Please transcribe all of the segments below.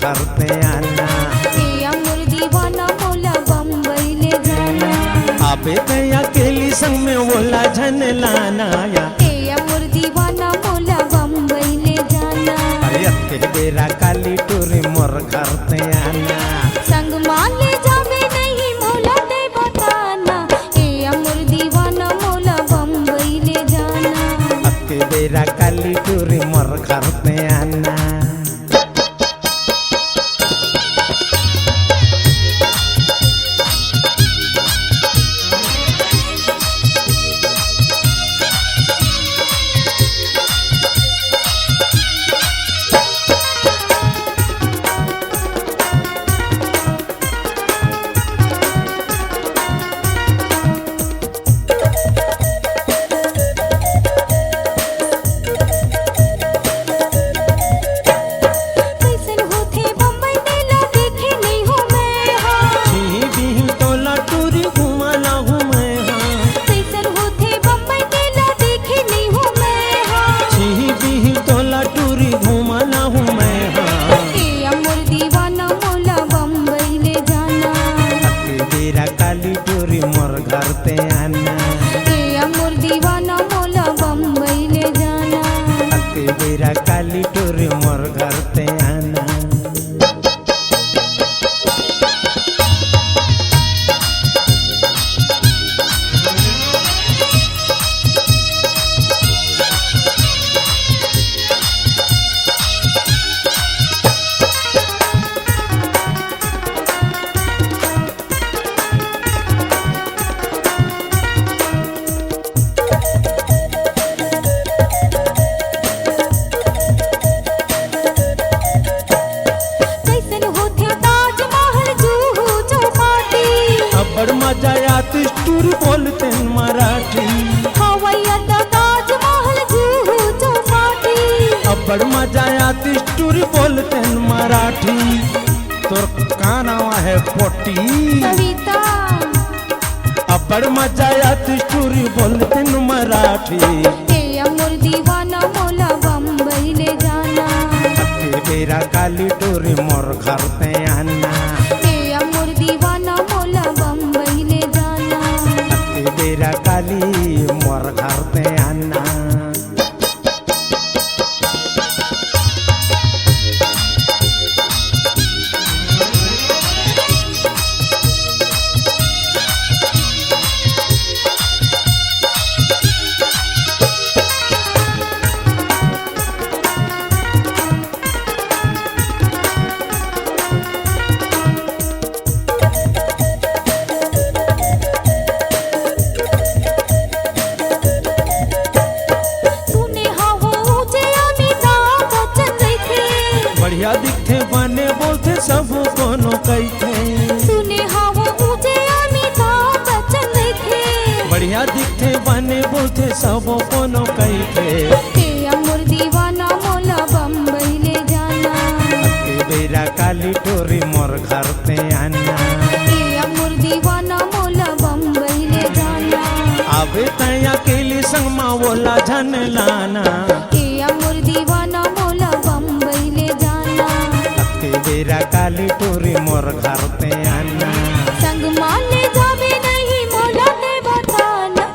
घर पे आना। मोर दीवाना मोला बम्बई ले जाना। आबे ते अकेली संग में बोला झन लाना या। मोर दीवाना मोला बम्बई ले जाना। अरे अके बेरा काली टूरी मोर घर पे आना। संग मान ले जावे नहीं मोला दे बताना। मोर दीवाना मोला बम्बई ले जाना। अके बेरा काली टूरी मोर घर पे आना। काली टूरी मोर घर पे आना। मजा आती टूरी बोलते मराठी। बड़ मजा आती टूरी बोलते मराठी। तोर का नाम है पोटी? कविता। बड़ मजा आती टूरी बोलते मराठी। मोर दीवाना मोला बम्बई ले जाना। बेरा काली टूरी मोर घर पे आना। मोर दीवाना मोला बम्बई ले जाना। बेरा काली मोर घर पे आना। बढ़िया दिखते बने बोलते सब कोनो कहते। सुने हावो ऊंचे अमिताभ बच्चन देखे। बढ़िया दिखते बने बोलते सब कोनो कहते। मोर दीवाना मोला बम्बई ले जाना। बेरा काली टूरी मोर घर पे आना। मोर दीवाना मोला बम्बई ले जाना। आबे तय अकेली संग माँ बोला झन लाना। मोर दीवाना मोला बम्बई ले जाना। बेरा काली टूरी मोर घर पे आना। संग मान ले जावे नहीं मोला दे बताना।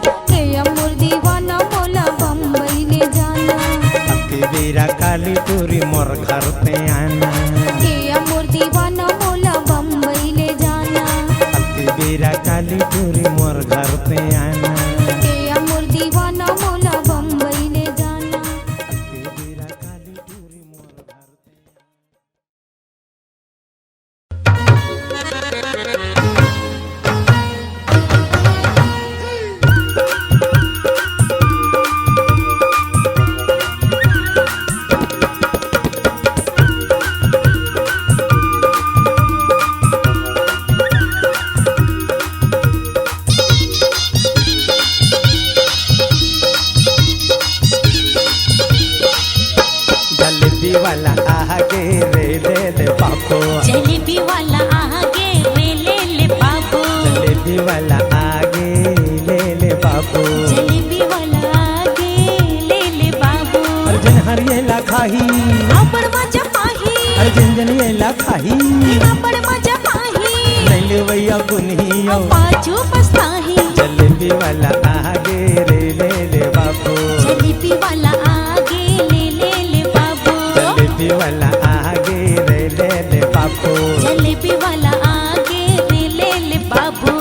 मोर दीवाना मोला बम्बई ले जाना। बेरा काली टूरी मोर घर पे आना। मोर दीवाना मोला बम्बई ले जाना। बेरा काली टूरी मोर घर पे आना। मोर दीवाना मोला बम्बई ले जाना। बेरा काली टूरी मोर घर पे। जलेबी वाला आगे रे ले ले बाबू। जलेबी वाला आगे रे ले ले बाबू। जलेबी वाला आगे ले ले बाबू। जलेबी वाला आगे ले ले बाबू। अर्जुन हरिये ला खाही। आपण माझ्या पाही। अर्जुन जन ये ला खाही ना बड़ मजा पाही नैले वैया गुनियो पाछू पछताही जलेबी वाला आगे रे ले बाबू जलेबी वाला आगे ले बाबू जलेबी वाला आगे रे ले बाबू जलेबी वाला आगे ले बाबू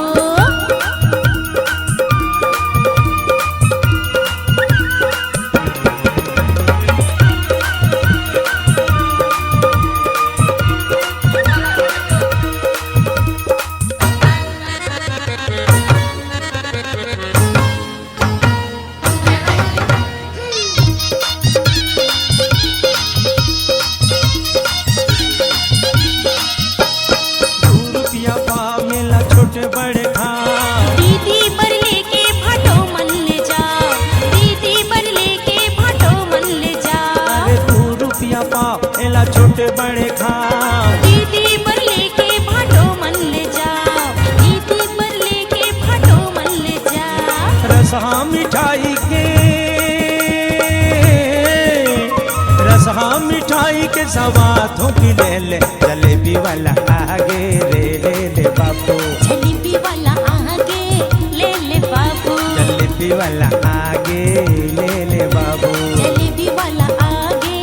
रुपया पाव मेला छोटे बड़े खा दीदी बर लेके भाटो मन ले जा दीदी बर लेके भाटो मन ले जा अरे 2 रुपया पाव मेला छोटे बड़े खा दीदी बर लेके भाटो मन ले जा दीदी बर लेके भाटो मन ले जा रसहा मिठाई के सवाथों की ले जलेबी वाला आगे रे ले बाबू जलेबी वाला आगे ले बाबू जलेबी वाला आगे ले बाबू जलेबी वाला आगे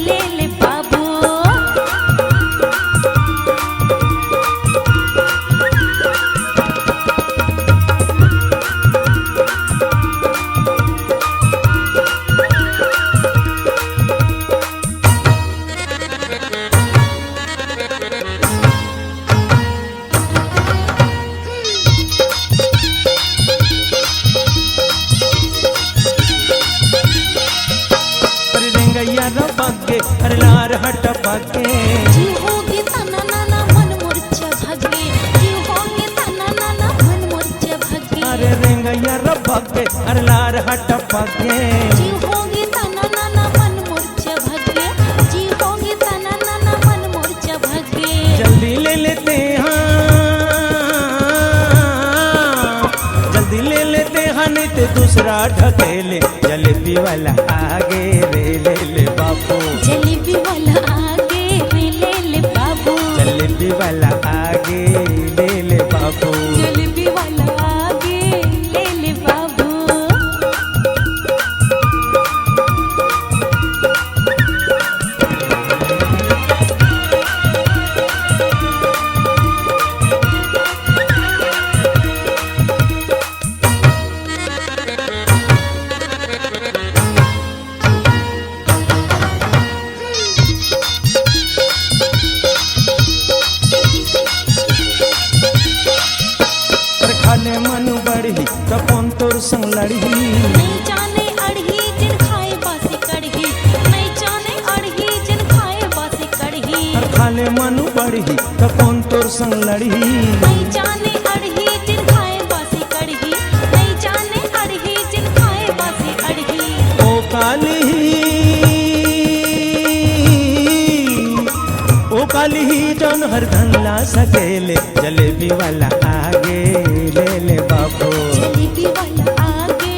ले बाबू अरे रेंगैया रबगे अरे लार हट बगे जी होगी तना नाना मन मोर्चा भगे जी होगी तना नाना मन मोर्चा भगे अरे रेंगैया रबगे अरे लार हट बगे जी होगी तना नाना मन मोर्चा भगे जी होगी तना नाना मन मोर्चा भगे जल्दी ले लेते हैं जल्दी ले लेते हैं नहीं तो दूसरा ढकेले जलेबी वाला आगे रे ले बाबू जलेबी वाला आगे ले बाबू जलेबी वाला आगे ले बाबू जलेबी वाला आगे ले बाबू खाने मन बढ़ी तो कौन तोर संग लड़ी नहीं जाने अड़ही जिन खाए बासी कड़ही नहीं जाने अड़ही जिन खाए बासी कड़ही खाने मन बढ़ी तो कौन तोर संग लड़ी नहीं जाने अड़ही जिन खाए बासी कड़ही नहीं जाने अड़ही जिन खाए बासी अड़ही ओ काली ही जौन हर धनला सकेले जलेबी वाला आगे ले बाबू जलेबी वाला आगे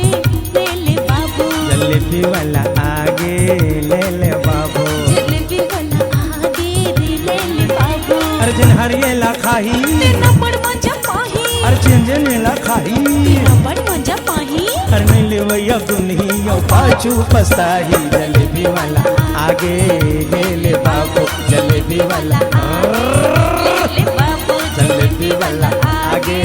ले बाबू जलेबी वाला आगे ले बाबू जलेबी वाला आगे ले बाबू अर्जुन हरियला खाही तेरा बड़ मजा पाही अर्जुन जनेला खाही तेरा बड़ मजा पाही हर मिले वैया दुनिया पाछू पछताही जलेबी वाला आगे ले बाबू जलेबी वाला ले बाबू जलेबी वाला आगे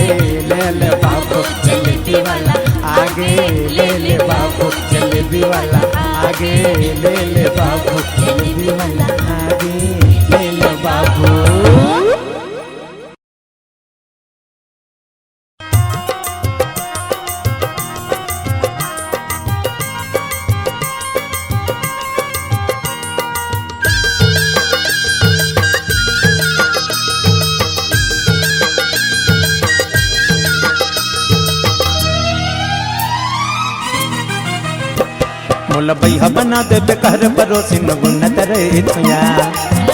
ले बाबू जलेबी वाला आगे ले बाबू जलेबी वाला आगे ले बाबू जलेबी वाला आगे ले बाबू मोला बैहा बना दे बेकार परोसी न गुनत रे तुया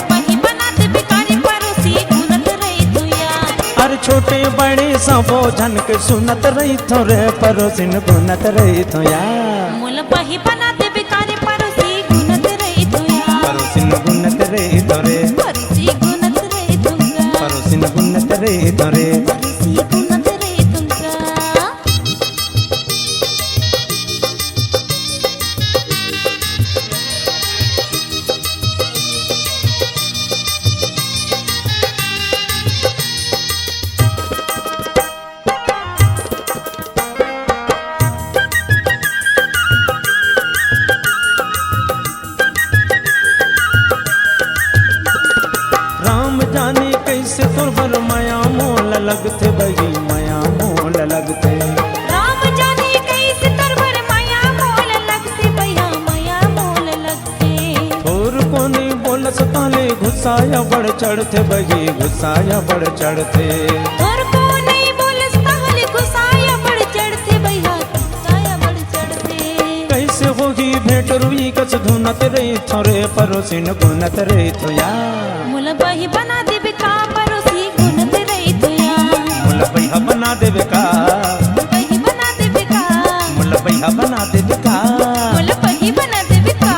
वही बनाते बिकारी परोसी गुनत रही तुया हर छोटे बड़े सबो जन के सुनत रही थोरे परोसी न गुनत रे तुया मोल वही बनाते बिकारी परोसी गुनत रही तुया परोसी न गुनत रे तोरे परोसी गुनत लगते बही माया मोल लगते। राम जाने कैसे तरवर माया मोल लगते भैया माया मोल लगते। और कोनी बोलस ताले गुस्साया बढ़ चढ़ते बही गुस्साया बढ़ चढ़ते। और को नहीं बोलस ताले गुस्साया बढ़ चढ़ते भैया गुस्साया बढ़ चढ़ते। कैसे होगी भेंट रुई कस धुनत रही थोरे परोसिन गुनत रही तो या मुल बही बना देबे का परोसी गुनत रही तो या मुल बैहा बना देवे का बही बना देबे का मुल बैहा बना देवे का। मुल बही बना देबे का।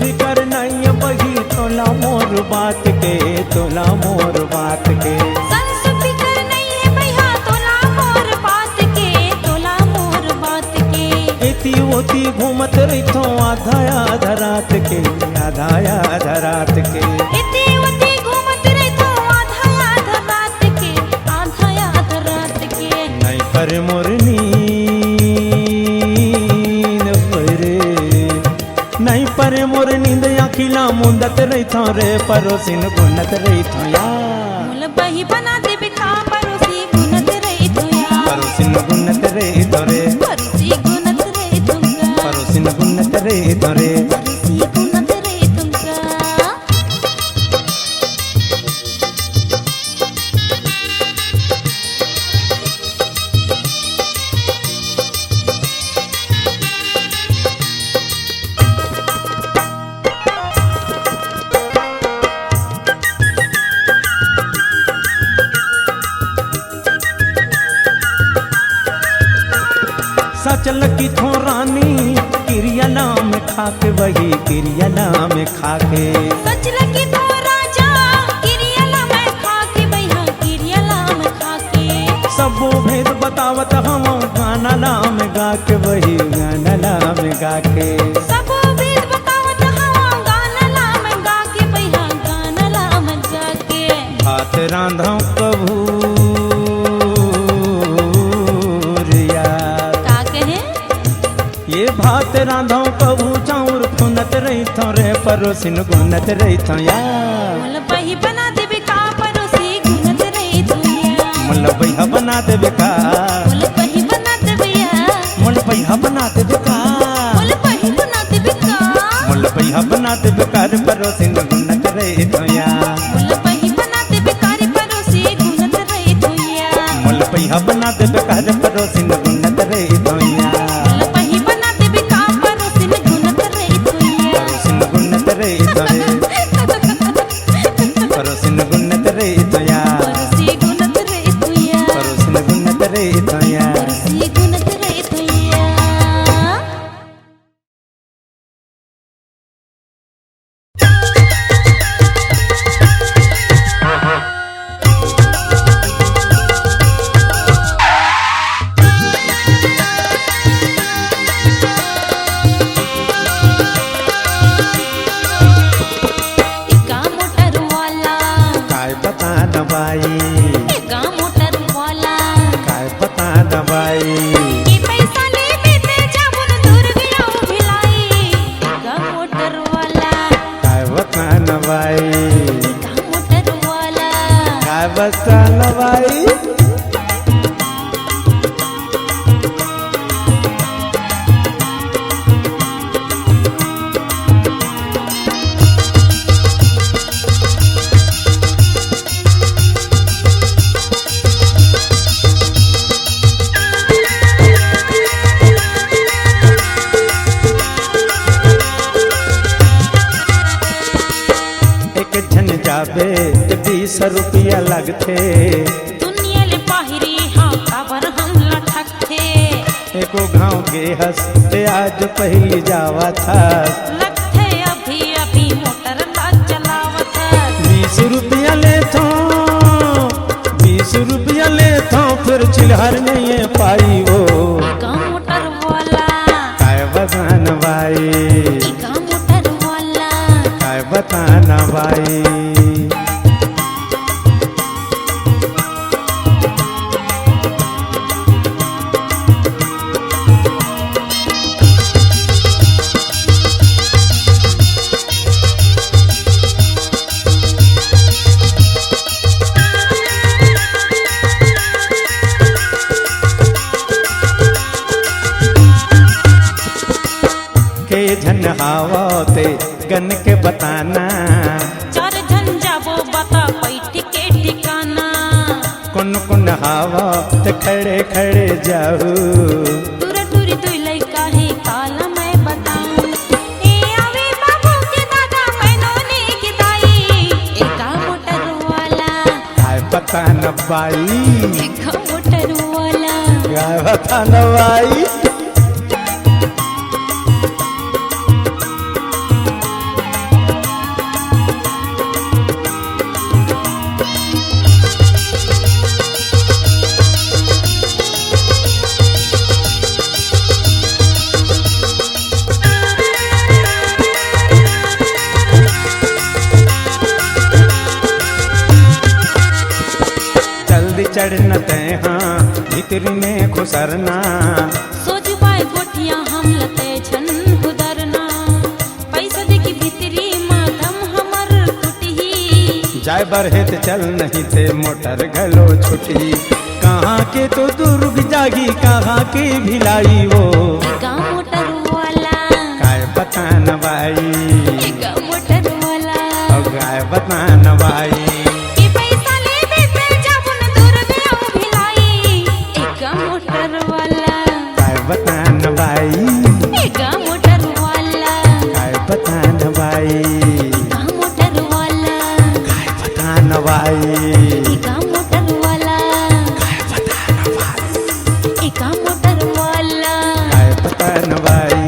फिकर नहीं बही तोला मोर बात के तोला मोर बात के। संस फिकर नहीं है भैया तोला मोर बात के तोला मोर बात के। एती ओती घूमत रही थो आधा आधा रात के आधा आधा रात के। इतनी उतनी घूमत रही तो आधा आधा रात के आधा आधा रात के। नहीं पर मोरनी नहीं पर मोर नींद आखिला मुंदत रही थो रे परोसिन गुनत रही थो या मुल बही बना देबे का परोसी गुनत रही तो या परोसिन गुनत रही थो रे परोसी गुनत रही तुमका परोसिन गुनत रही थो रे। परोसी गुनत रही तुमका। सचल की थो रानी क्रिया नाम खाके वही क्रिया नाम खाके। सच लगी तो राजा किरियला में खाके भैया किरियला में खाके। सबो भेद बतावत हम गाना नाम गा के वही गाना नाम गा के। सब वेद बतावत हवा गाना नाम गा के भैया गाना नाम गा के। भात रांधो कभू का कहे ये भात रांधो कभू चाउर फुनत रही थो रे परोसिन गुनत रही थो या मुल बही बना देबे का परोसी गुनत रही तो या मुल बैहा बना देवे का मुल बही बना देबे या मुल बैहा बना देवे का मुल बही बना देबे का मुल बैहा बना देवे का रे परोसिन गुनत रही थो या मुल बही बना देबे का रे परोसी गुनत रही तो या मुल बैहा बना देवे का रे परोसिन गुनत रही थो या मुल बही बना देबे का परोसी गुनत रही तो या परोसिन गुनत रही थो रे परोसिन गुनत रही थो या परोसी गुनत रही तो या परोसिन गुनत रही थो या। परोसी गुनत रही तो या। एका मोटर वाला काय बता दवाई एका मोटर वाला काय बता दवाई की पैसा ले देते जाबुन दूर गया भिलाई। एका मोटर वाला काय बता दवाई एका मोटर वाला काय बता दवाई। जाबे 20 रुपया लगथे। दुनिया ले बाहरी हाँ काबर हम लठक थे। एको गाँव के हंसते आज पहली जावा था। लगथे अभी अभी मोटर ला चलावत। 20 रुपया ले थो 20 रुपया ले थो फिर चिल्हर नहीं पाई वो एका मोटर वाला काय बसान भाई एका मोटर वाला काय बता झनहावते गन के बताना चार जन जाबो बता पैठ के ठिकाना कौन हावा ते खड़े खड़े जाऊ दूर दूरी दुई लइका है काला मैं बताऊं ए आवे बाबू के दादा पैनोनी की दाई एका मोटर वाला आय पता न बाई एका मोटर वाला आय पता न बाई चढ़ना तय हाँ भीतरी में खुसरना सोच पाए गोटिया हम लते छन उदरना पैसा देखी भीतरी माधम हमर टूटी जाय बरहेत चल नहीं थे मोटर गलो छुटी कहाँ के तो दुर्ग जागी कहाँ के भिलाई वो एका मोटर वाला काय बता न बाई एका मोटर वाला काय बता न बाई बता न बाई एका मोटर वाला काय बता न बाई एका मोटर वाला काय बता न बाई एका मोटर वाला काय बता न बाई एका मोटर वाला काय बता न बाई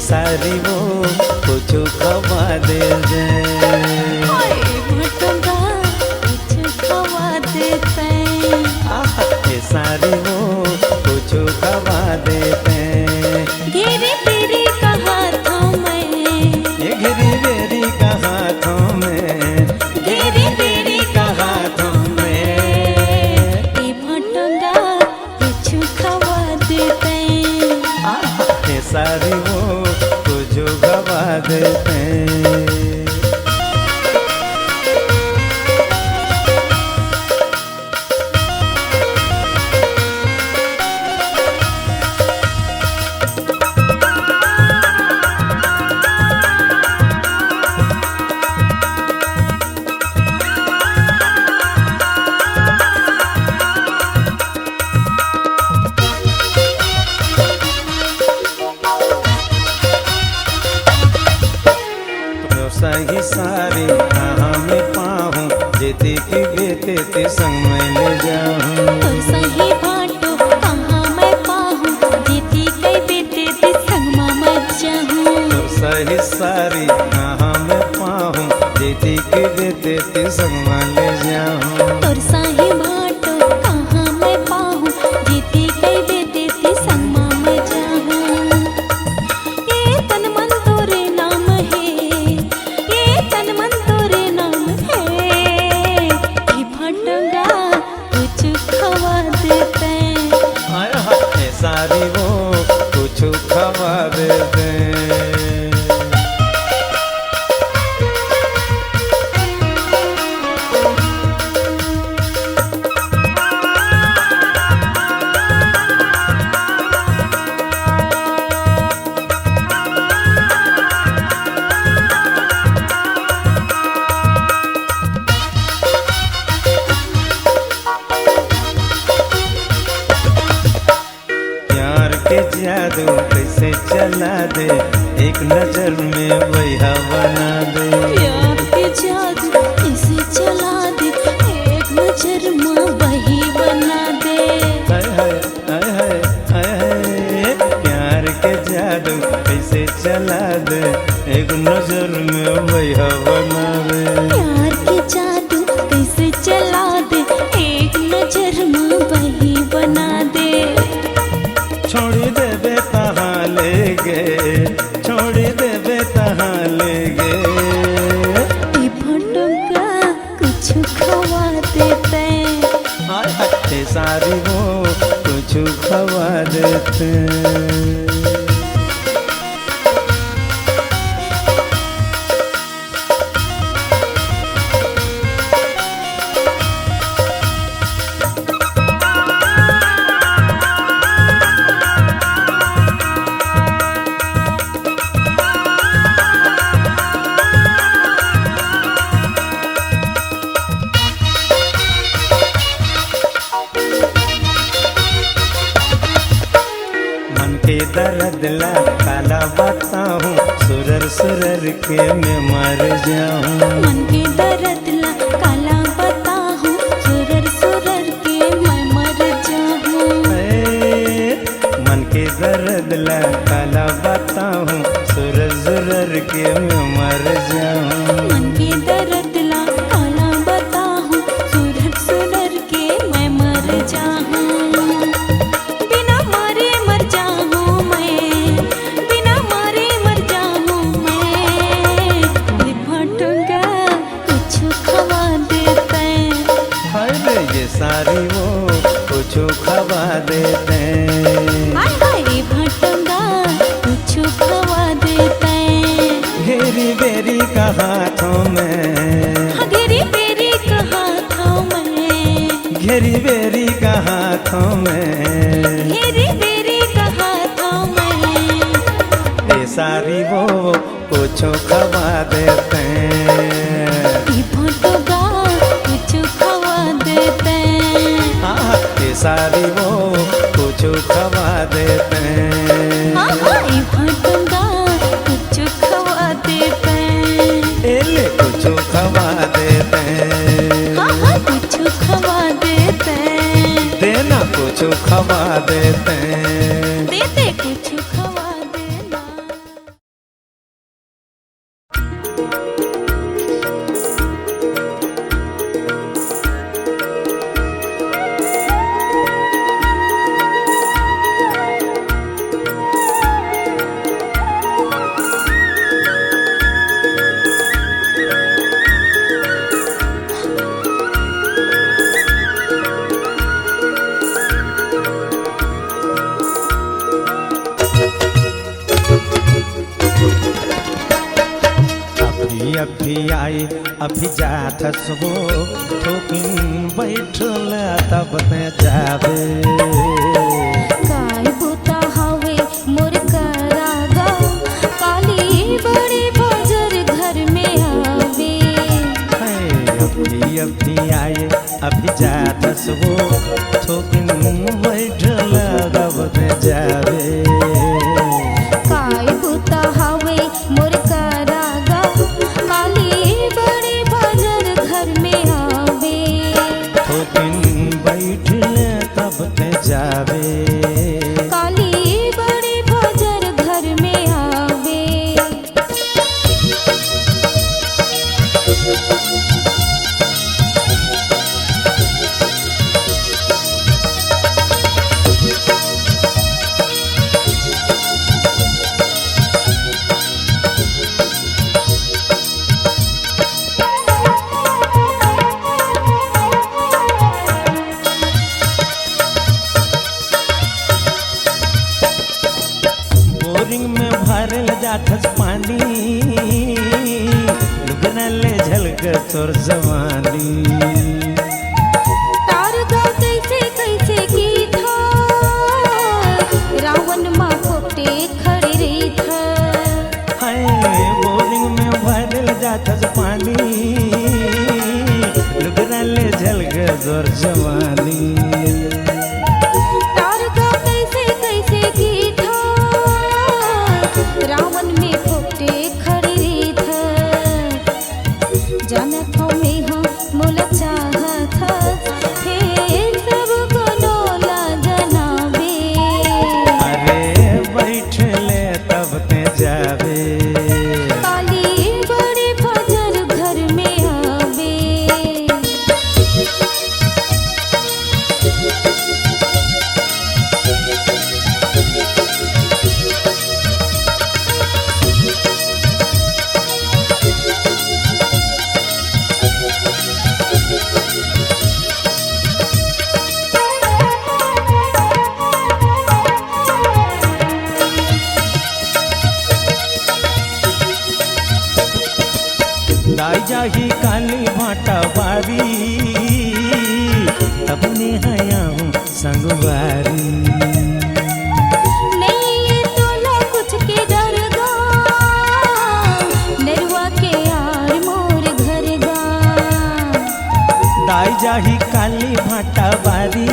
सारी वो कुछ खवा दे दे ये सारी वो कुछ खवा देते घेरी तेरी का हाथों में ये घिरी बेरी का हाथों में घेरी तेरी का हाथों में ये भटंगा कुछ खवा देते ये सारी वो कुछ खवा देते सही सारी कहाँ में पाहूँ जेते की बेते ते संग में ले जाऊँ और सही बाटो कहाँ मैं पाहूँ जीती कई बेटे ते संग मैं चाहूँ तो सही सारी कहाँ में पाहूँ जेते की बेते ते संग में ले जाऊँ और सही बाटो कहाँ मैं पाहूँ जीती कई बेटे ते संग मैं चाहूँ ये तन मन तोरे नाम है ये तन मन तोरे नाम है ये भटंगा कुछ खवा देते ये सारी वो कुछ खवा देते जादू कैसे चला दे एक नजर में वही बना दे प्यार के जादू कैसे चला दे एक नजर में वही बना दे हाय हाय हाय हाय हाय हाय प्यार के जादू कैसे चला दे एक नजर में वही बना दे प्यार के जादू कैसे चला दे एक नजर में वही बना दे सारी वो कुछ खवा देते। दर्द ला काला बताऊं, सुरर सुरर के मैं मर जाऊं। मन के दर्द ला काला बताऊं, सुरर सुरर के मैं मर जाऊं। मन के दर्द ला काला बताऊं, सुरर सुरर के मैं मर जाऊं। मन के दर्द ला काला बताऊं, सुरर सुरर के मैं मर जाऊं। सारी वो कुछ खवा देते। भटंगा कुछ खवा देते। घेरी बेरी का हाथों में, घेरी बेरी का हाथों में, घेरी बेरी का हाथों में, घेरी बेरी का हाथों में। ये सारी वो कुछ खवा देते। भटंगा कुछ खवा देते। ये सारी वो कुछ खवा देते। भटंगा कुछ खवा देते। एले कुछ खवा देते। कुछ खवा देते। देना कुछ खवा देते। देते कुछ खवा देना। अभी आई अभी जात वो ठोकिन बैठल तब ते जावे। काय बुता हवे मोर करागा, काली बड़ी बजर घर में आवे। अभी आई अभी जात वो ठोकिन बैठल तब ते जावे। काय बुता हवे मोर करागा, काली बड़ी बजर घर में आवे। ठोकिन बैठल तब ते जावे। काली बड़ी बजर घर में आवे। बोरिंग में भरल जाठस पानी, लुगना ले झलक तोर जवानी। तार गा कैसे कैसे की था, रावण माँ पोटे खड़ी रही था। हाय बोरिंग में भरल जाठस पानी, लुगना ले झलक तोर जवानी। तार गा कैसे कैसे की था, रावण में पोटे खड़ी रही था। जानत हो में हो मोला चाहत था, फिर सबको डोला जनावे। अरे बैठले तब ते जावे। काली बड़ी बजर घर में आवे। जाही काली भाटा बारी तब नेहाया हूँ संगवारी नहीं ये तोला कुछ के डर गा नरुआ के यार मोर घर गा दाई जाही काली भाटा बारी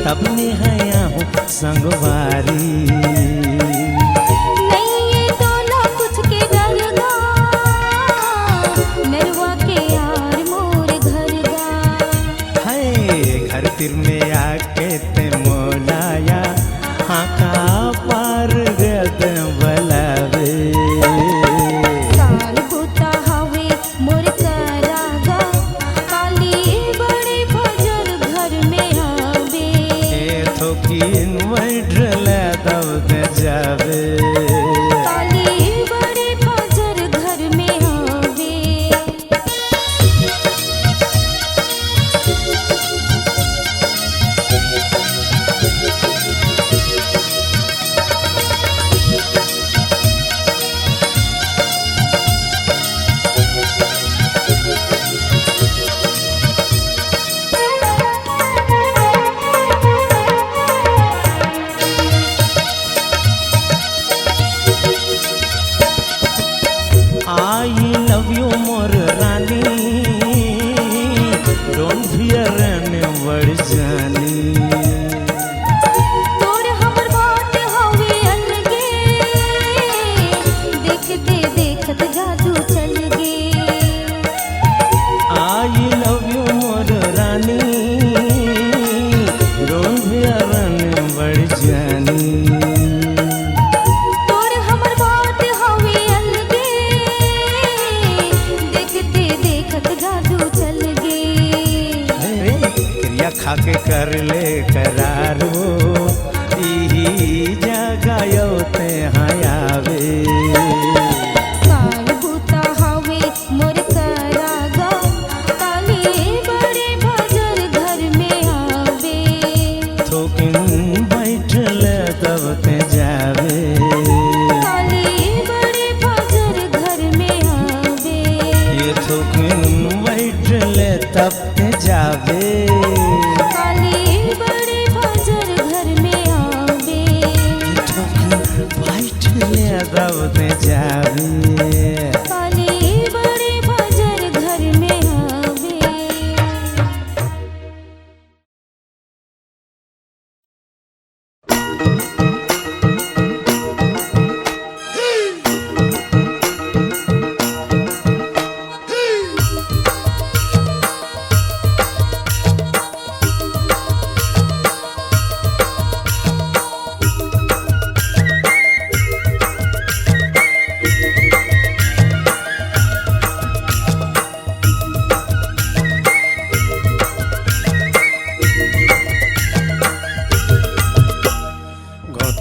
तब नेहाया हूँ संगवारी नहीं ये तोला कुछ के डर गा नरुआ के यार मोर घर गा हाय घर तिर में आके ते मोलाया हाँ का पार गद बलावे साल होता हवे मोर करागा काली बड़े फजर घर में आवे ए थोकिन वैड्रल दब दे जावे काली बड़े फजर घर में आवे I love you more Rani don't fear word जानी तोर हमर बात हवे अलगे देखते देखत जादू चल गे I love you more Rani don't fear word जानी तोर हमर बात हवे अलगे देखते देखत जादू चल गे क्रिया खाके कर ले करारो इही जगायो ते हयावे साल होता हवे मोर करागा काली बड़े फजर घर में आवे थोकिन बैठल तब ते जावे काली बड़े फजर घर में आवे ये थोकिन बैठल तब ते जावे काली बड़े फजर घर में आवे बैठल तब ते जावे काली बड़े फजर घर में आवे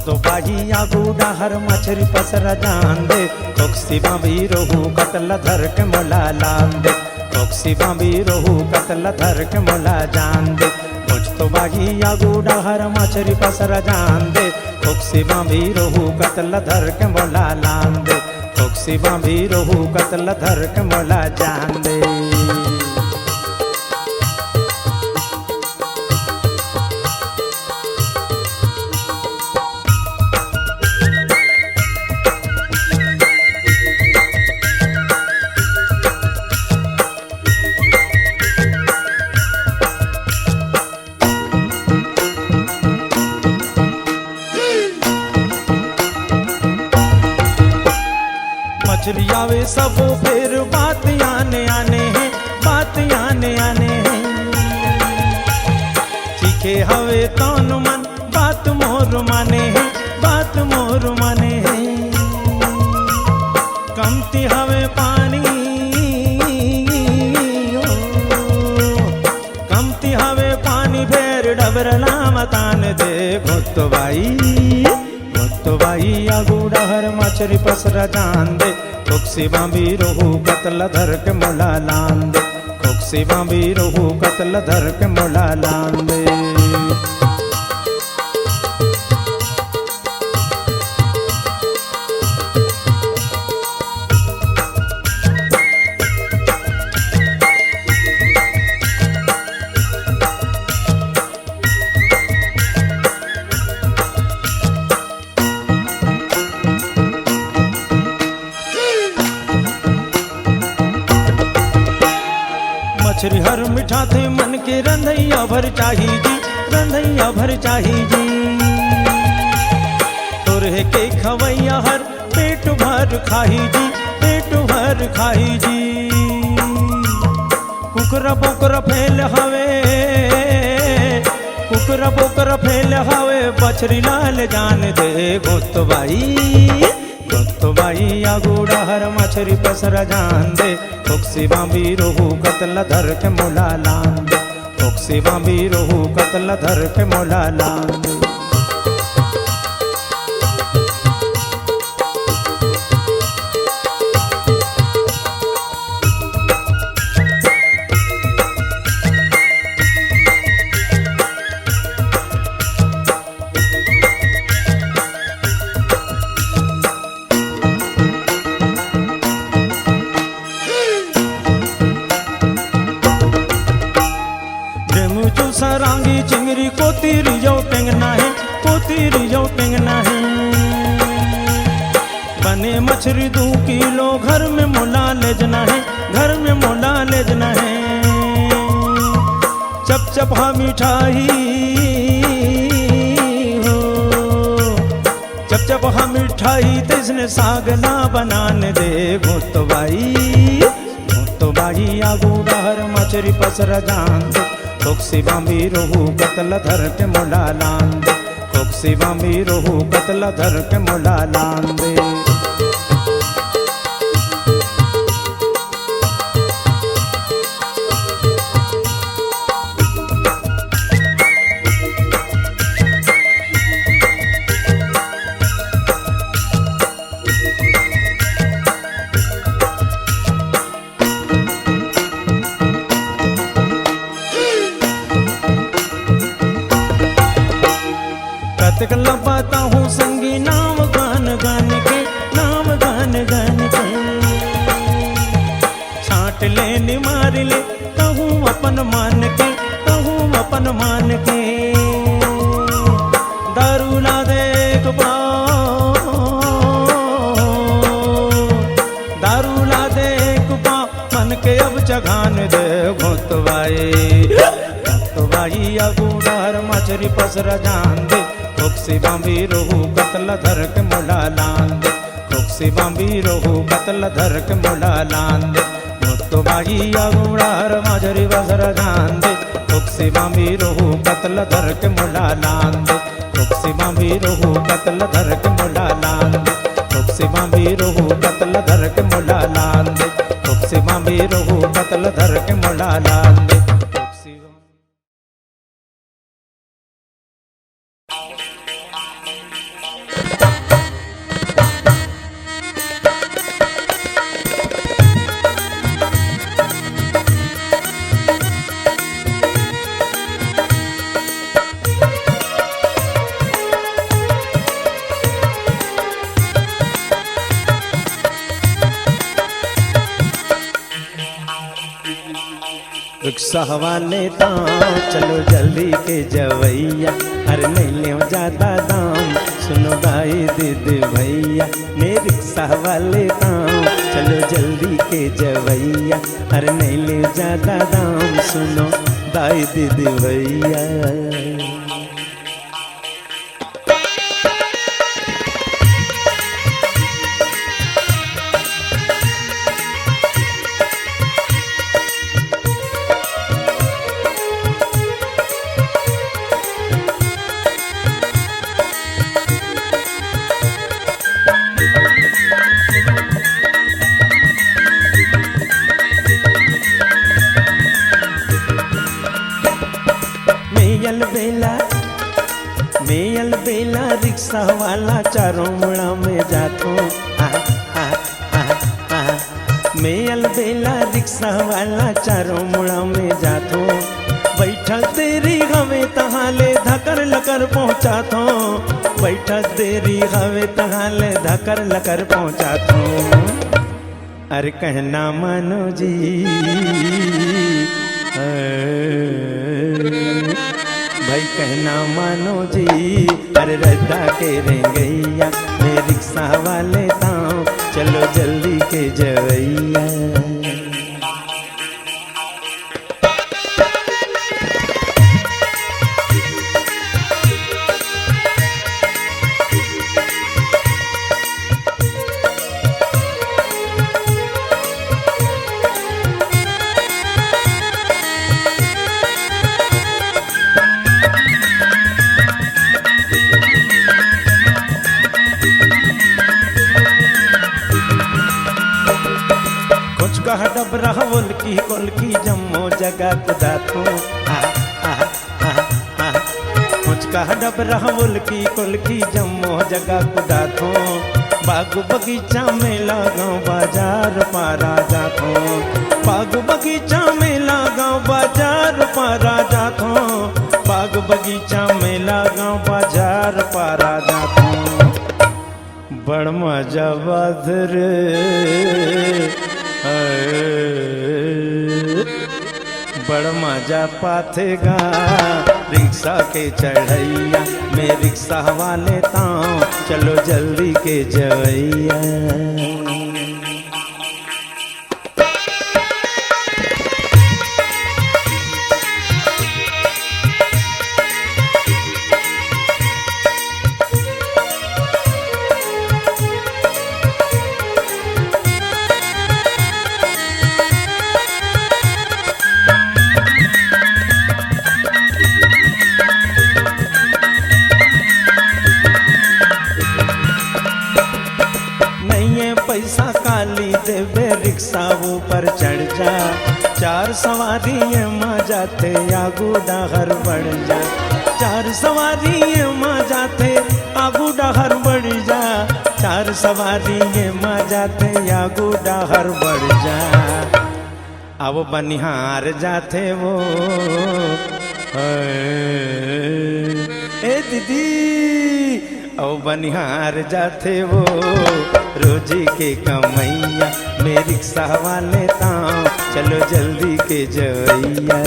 तो बाही आगू डाहर मछरी पसरा जान दे कोक्सी बाबी रोहू कतला धर के मोला लान दे कोक्सी बाबी रोहू कतला धर के मोला जान दे कुछ तो बाही आगू डाहर मछरी पसरा जान दे कोक्सी बाबी रोहू कतला धर के मोला लान दे कोक्सी बाबी रोहू कतला धर के मोला जान दे मछली आवे सब फिर बात आने आने हैं बात आने आने हैं चीखे हवे तौन मन बात मोर माने हैं बात मोर माने हैं कमती हवे पानी कमती हवे पानी फेर डबरला मतान दे भुत भाई आगूड़ा हर मछरी पसरा जान दे कोक्सी बांबी रोहू कतला धर के मोला लान दे कोक्सी बांबी रोहू कतला धर के मोला लान दे मन के रंधैया भर चाही जी, रंधैया भर चाही जी। तोरहे के खवैया हर पेट भर खाही जी, पेट भर खाही जी। कुकरा बोकरा फैल हवे, कुकरा बोकरा फैल हवे, बछरी लाल जान दे गोतबाई, गोतबाई आगूड़ा हर मछरी पसरा जान दे। फोक्सी बांबी रोहू कतला धर के मोला लान दे, फोक्सी बांबी रोहू कतला धर के मोला लान दे। सरांगी चिंगरी को तीर जो टेंगना है, को तीर जो टेंगना है। बने मछली 2 किलो घर में मोला ले जना है, घर में मोला ले जना है। चप चपा मिठाई हो, चप चपा मिठाई तिसने साग ना बनाने दे गोतबाई, गोतबाई आगूड़ा हर मछली पसरा जान दे। फोक्सी बांबी रोहू कतला धर के मोला लान दे, फोक्सी बांबी रोहू कतला धर के मोला लान दे। कतक लपाता हूँ संगी नाम गान गान के, नाम गान गान के। छाट ले निमार ले कहूँ अपन मान के, कहूँ अपन मान के। दारू ला दे दारू ला दे मन के अब चगान दे गोतबाई, गोतबाई अगूडार मछरी पसरा जान दे। फोक्सी बांबी रोहू कतला धर के मोला लान दे, फोक्सी बांबी रोहू कतला धर के मोला लान दे। गोतबाई आगूड़ा हर मछरी पसरा जान दे। फोक्सी बांबी रोहू कतला धर के मोला लान दे, फोक्सी बांबी रोहू कतला धर के मोला लान दे। फोक्सी बांबी रोहू कतला धर के मोला लान दे, फोक्सी बांबी रोहू कतला धर के मोला लान दे। रिक्शा वाले दाम चलो जल्दी के जवैया, अरे नहीं ले ज्यादा दाम सुनो भाई दीदी भैया। मेरे रिक्शा वाले दाम चलो जल्दी के जवैया, अरे नहीं ले ज्यादा दाम सुनो भाई दीदी भैया। मेयल बेला रिक्शा वाला चारों मुड़ा में जातो, मेयल बेला रिक्शा वाला चारों मुड़ा में जातो। बैठल देरी हवे तहाँ ले धकर लकर पहुँचा थो, बैठल देरी हवे तहाँ ले धकर लकर पहुँचा थो। अरे कहना मानो जी भाई कहना मानो जी, अरे रद्दा के रेंगैया मैं रिक्शा वाले ताऊ चलो जल्दी के जवैया। डबरा उल्की कुल्की जम्मो जगह कुदा तू मुझका डबरा उल्की कुल्की जम्मो जगह कुदा तू बाग बगीचा में लगाऊं बाजार पारा जातो बाग बगीचा में लगाऊं बाजार पारा जातो बाग बगीचा में लगाऊं बाजार पारा जातो बड़ मजा बादर बड़ मजा पाथेगा रिक्शा के चढ़ैया मैं रिक्शा वाले ताऊं चलो जल्दी के जवैया पैसा काली देवे रिक्शा ऊपर चढ़ जा चार सवारी मजा थे आगू डहर बढ़ जा चार सवारी मजा थे आगू डहर बढ़ जा चार सवारी मजा थे आगू डहर बढ़ जा अब बनिहार जाते वो ए दीदी अब बनिहार जाते वो रोजी के कमैया मैं रिक्शा वाले ताऊं चलो जल्दी के जवैया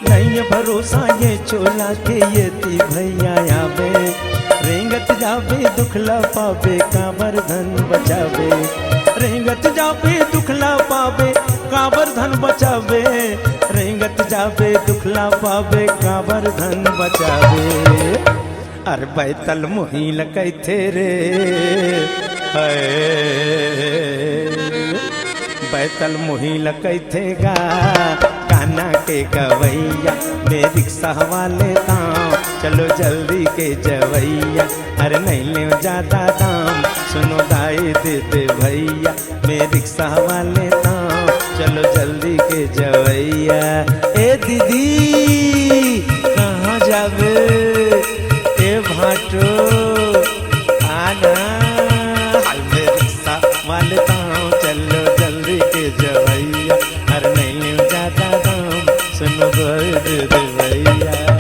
नहीं भरोसा ये चोला के ये ती भैया आवे रेंगत जावे दुखला पावे काबर धन बचावे रेंगत जावे दुखला पावे काबर धन बचावे रेंगत जावे दुखला पावे काबर धन बचावे अरे बैतल मोहिल कैथे रे बैतल मोहिल कैथेगा काना के गवैया मैं रिक्शा वाले ताऊं चलो जल्दी के जवैया अरे नहीं ले ज्यादा दाम सुनो दाई दे दे भैया मैं रिक्शा वाले ताऊं चलो जल्दी के जवैया ए दीदी कहाँ जावे ए भाटो आना मैं रिक्शा वाले ताऊं चलो जल्दी के जवैया अरे नहीं ले ज्यादा दाम सुनो दे दे भैया